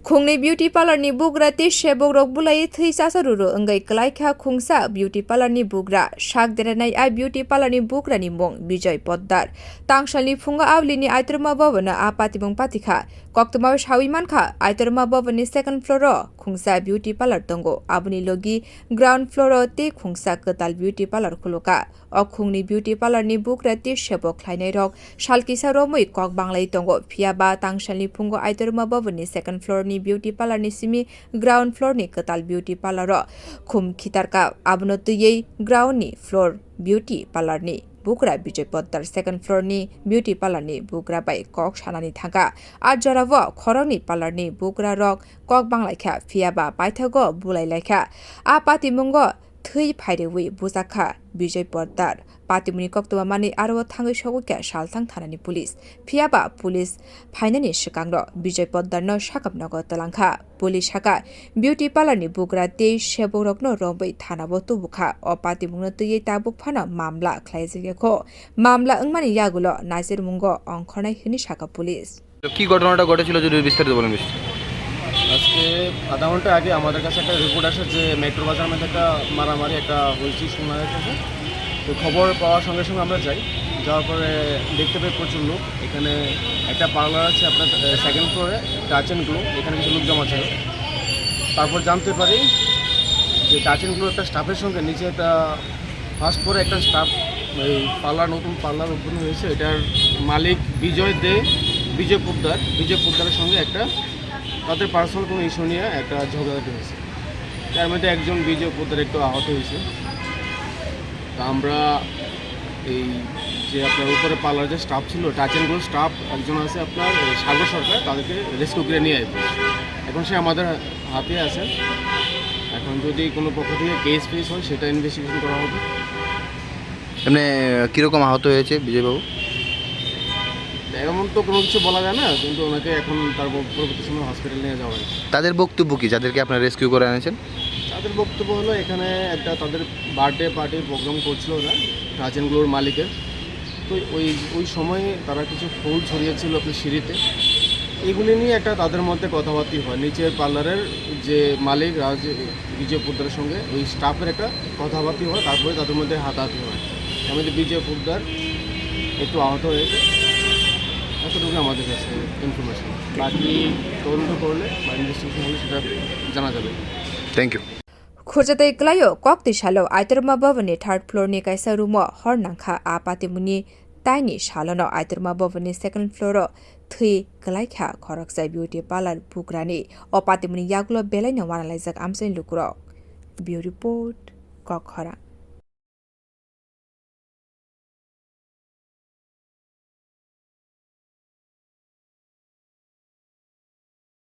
Khungnwi beauty parlour ni bugra ti shebok rok bulai thui sasaruro engai bwlaikha khungsa beauty parlour ni bugra shak deranai ai beauty parlour ni bugra ni mong Bijoy Poddar tangshali phunga Aguli Aitorma bhavana apatibong patikha koktoma shawi mankha Aitorma bhavan ni second floor ro khungsa beauty parlour tongo abuni logi ground floor te khungsa katal beauty parlour khuloka o Khungnwi beauty parlour ni bugra ti shebok khlainai rok salkisa romoi kok banglai tongo phiaba tangshali phunga Aitorma bhavan ni second floor ni beauty parlour ni simi ground floor ni katal beauty parlour ro khum khitarka abno tuyei ground ni floor beauty parlour ni bugra Bijoy Poddar second floor ni beauty parlour ni bugra bai kok sanani thanga ar jorabo khorokni parlour ni bugra rok kok bwlaikha phiaba paithago bwlaikha a patimungo thui phairewi bwlaikha Bijoy Poddar patimuni koktoma mani aro thangai sogukya salthang thanani police phiaba police phainani sikangro Bijoy Poddar no sakapnago talangkha police saka beauty parlour ni bugra te sheborokno rombai thanabo tubukha o patimungno tui tabuk phana mamla khlaijige kho mamla angmani yagulo naisir mungo অংখনাই হিনি শাখা police কি ঘটনাটা ঘটেছিল যদি বিস্তারিত বলেন। আজকে আধা ঘন্টা আগে আমাদের কাছে একটা রিপোর্ট আসে যে মেট্রো বাজার মধ্যে একটা মারামারি একটা হয়েছে শোনা যাচ্ছে। তো খবর পাওয়ার সঙ্গে সঙ্গে আমরা যাওয়ার পরে দেখতে পাই প্রচুর লোক। এখানে একটা পার্লার আছে আপনার সেকেন্ড ফ্লোরে টাচ অ্যান্ড গ্লো, এখানে কিছু লোক জমা ছিল। তারপর জানতে পারি যে টাচ অ্যান্ড গ্লো একটা স্টাফের সঙ্গে নিচে একটা ফার্স্ট ফ্লোরে একটা স্টাফ এই নতুন পার্লার ওপেন হয়েছে, এটার মালিক বিজয় পোদ্দারের সঙ্গে একটা তাদের পার্সোনাল কোনো ইস্যু নিয়ে একটা ঝগড়াঝাটি হয়েছে। তার মধ্যে একজন বিজয় পোদ্দার একটু আহত হয়েছে। তা আমরা এই যে আপনার উপরে পার্লার যে স্টাফ ছিল টাচ অ্যান্ড গ্লো স্টাফ একজন আছে আপনার সাগর সরকার, তাদেরকে রেস্কিউ করে নিয়ে আসবে। এখন সে আমাদের হাতে আছে। এখন যদি কোনো পক্ষ থেকে কেস ফেস হয় সেটা ইনভেস্টিগেশন করা হবে। এমনি কীরকম আহত হয়েছে বিজয়বাবু? এমন তো কোনো কিছু বলা যায় না, কিন্তু ওনাকে এখন তার পরবর্তী সময় হসপিটাল নিয়ে যাওয়া হয়েছে। তাদের বক্তব্য কি, যাদেরকে আপনারা রেস্কিউ করে এনেছেন? তাদের বক্তব্য হলো এখানে একটা তাদের বার্থডে পার্টির প্রোগ্রাম করছিল না টাচ অ্যান্ড গ্লোর মালিকের। তো ওই সময়ে তারা কিছু ফুল ছড়িয়েছিল আপনার সিঁড়িতে, এগুলি নিয়ে একটা তাদের মধ্যে কথাবার্তা হয়। নিচের পার্লারের যে মালিক বিজয় পোদ্দারের সঙ্গে ওই স্টাফের একটা কথাবার্তা হয়, তারপরে তাদের মধ্যে হাতাহাতি হয়। আমাদের বিজয় পোদ্দার একটু আহত হয়েছে, এতটুকু আমাদের কাছে ইনফরমেশন। বাকি তদন্ত করলে বা ইনভেস্টিগেশন হলে সেটা জানা যাবে। Thank you. খুরজাতাই ক্লায়ো কক্তি সালো Aitorma bhavani third floor ni kaisa rumo hornangkha a patimuni taini salono Aitorma bhavani second floor ro thui bwlaikha khoroksai beauty parlour bugrani o patimuni yagulo belai no wanalaijak amsain lukurok. Bureau report Kokhara.